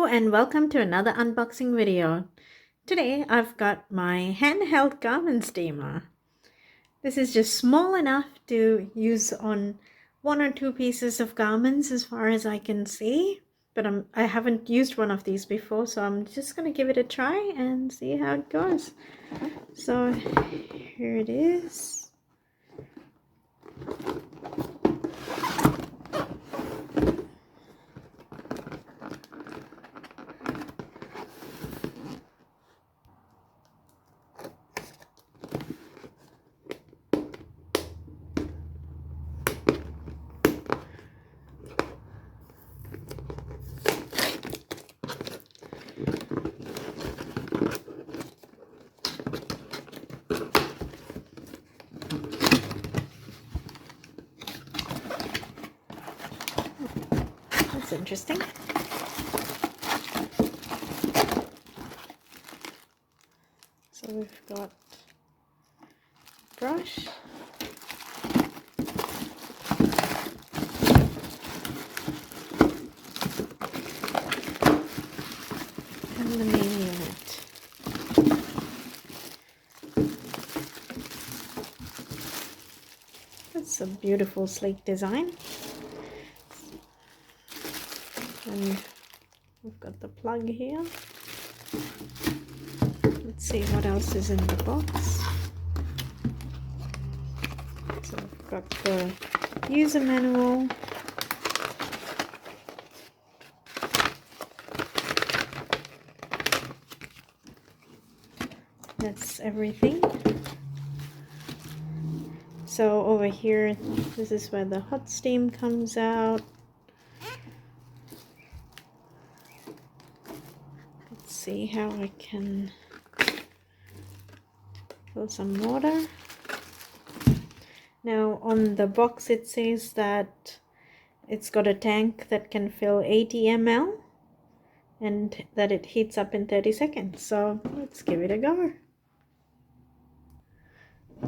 Hello and welcome to another unboxing video. Today I've got my handheld garment steamer. This is just small enough to use on one or two pieces of garments as far as I can see. But I haven't used one of these before, so I'm just going to give it a try and see how it goes. So here it is. That's interesting. So we've got brush, and the main unit. That's a beautiful sleek design. And we've got the plug here. Let's see what else is in the box. So we've got the user manual. That's everything. So over here, this is where the hot steam comes out. Let's see how I can fill some water. Now on the box it says that it's got a tank that can fill 80 ml and that it heats up in 30 seconds. So let's give it a go.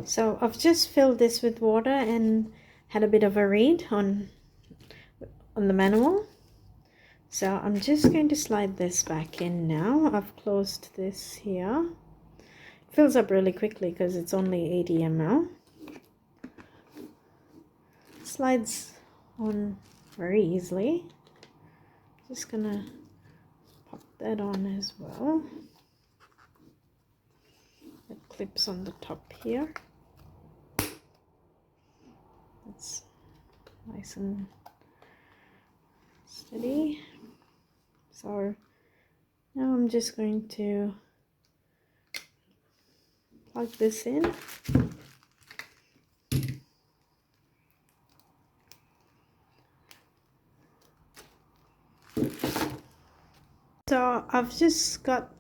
So I've just filled this with water and had a bit of a read on the manual. So I'm just going to slide this back in now. I've closed this here. It fills up really quickly because it's only 80 ml. Slides on very easily. Just gonna pop that on as well. It clips on the top here. It's nice and steady. So now I'm just going to plug this in. So I've just got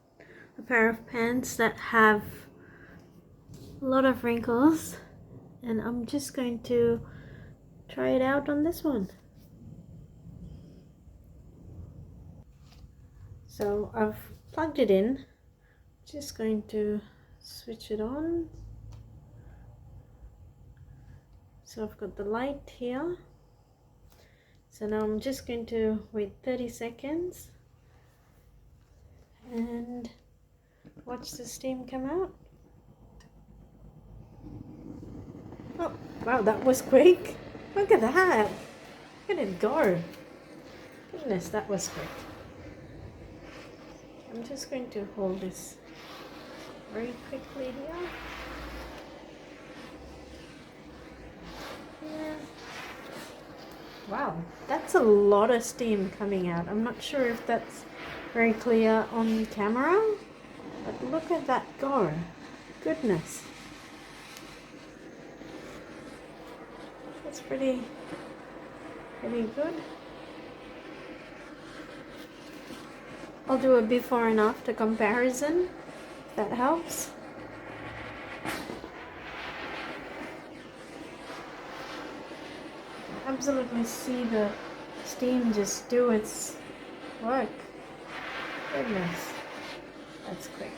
a pair of pants that have a lot of wrinkles, and I'm just going to try it out on this one. So I've plugged it in, just going to switch it on. So I've got the light here. So now I'm just going to wait 30 seconds and watch the steam come out. Oh, wow, that was quick. Look at that. Look at it go. Goodness, that was quick. I'm just going to hold this very quickly here. Yeah. Wow, that's a lot of steam coming out. I'm not sure if that's very clear on camera, but look at that go. Goodness. That's pretty good. I'll do a before and after comparison, if that helps. Absolutely see the steam just do its work. Goodness, that's quick.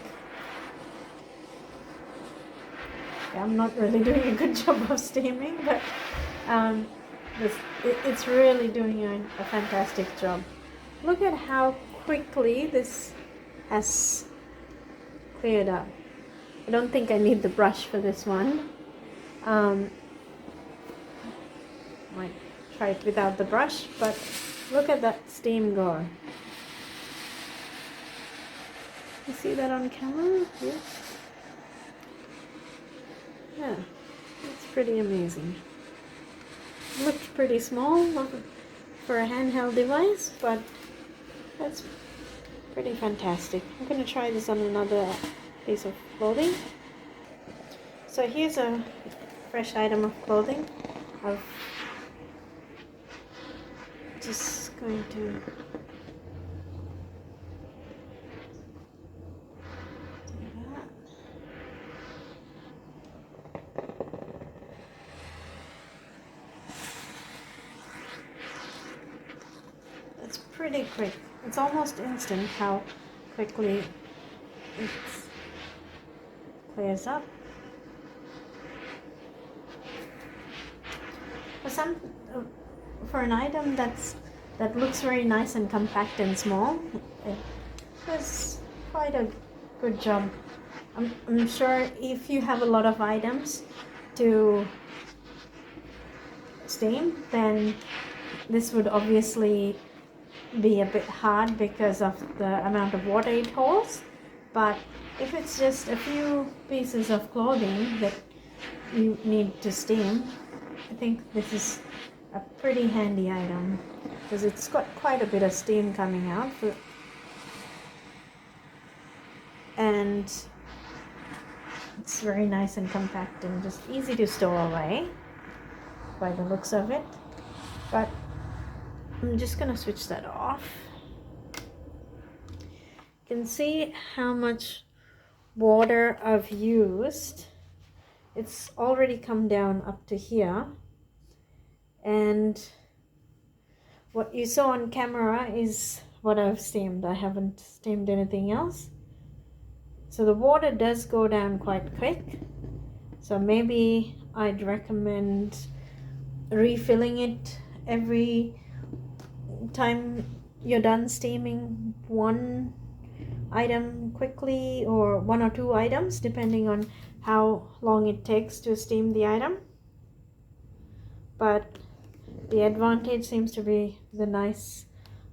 Yeah, I'm not really doing a good job of steaming, but it's really doing a fantastic job. Look at how quickly this has cleared up. I don't think I need the brush for this one. Might try it without the brush, but look at that steam go. You see that on camera? Yes. Yeah, it's pretty amazing. Looked pretty small for a handheld device, but that's pretty fantastic. I'm going to try this on another piece of clothing. So here's a fresh item of clothing. I'm just going to do that. It's pretty quick. It's almost instant how quickly it clears up. For an item that looks very nice and compact and small, it does quite a good job. I'm sure if you have a lot of items to steam, then this would obviously be a bit hard because of the amount of water it holds. But if it's just a few pieces of clothing that you need to steam, I think this is a pretty handy item because it's got quite a bit of steam coming out and it's very nice and compact and just easy to store away by the looks of it. But I'm just gonna switch that off. You can see how much water I've used. It's already come down up to here, and what you saw on camera is what I've steamed. I haven't steamed anything else. So the water does go down quite quick, so maybe I'd recommend refilling it every time you're done steaming one item quickly, or one or two items depending on how long it takes to steam the item. But the advantage seems to be the nice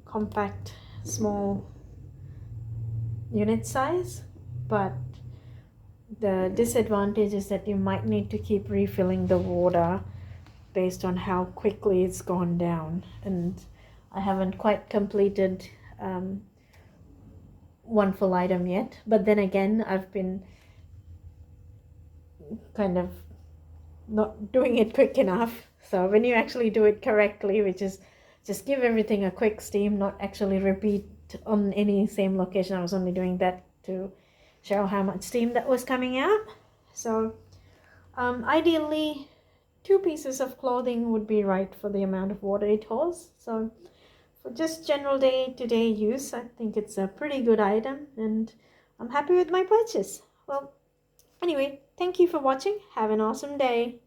compact small unit size, but the disadvantage is that you might need to keep refilling the water based on how quickly it's gone down, and I haven't quite completed one full item yet. But then again, I've been kind of not doing it quick enough. So when you actually do it correctly, which is just give everything a quick steam, not actually repeat on any same location, I was only doing that to show how much steam that was coming out. So ideally 2 pieces of clothing would be right for the amount of water it holds. So for just general day-to-day use, I think it's a pretty good item, and I'm happy with my purchase. Well, anyway, thank you for watching. Have an awesome day.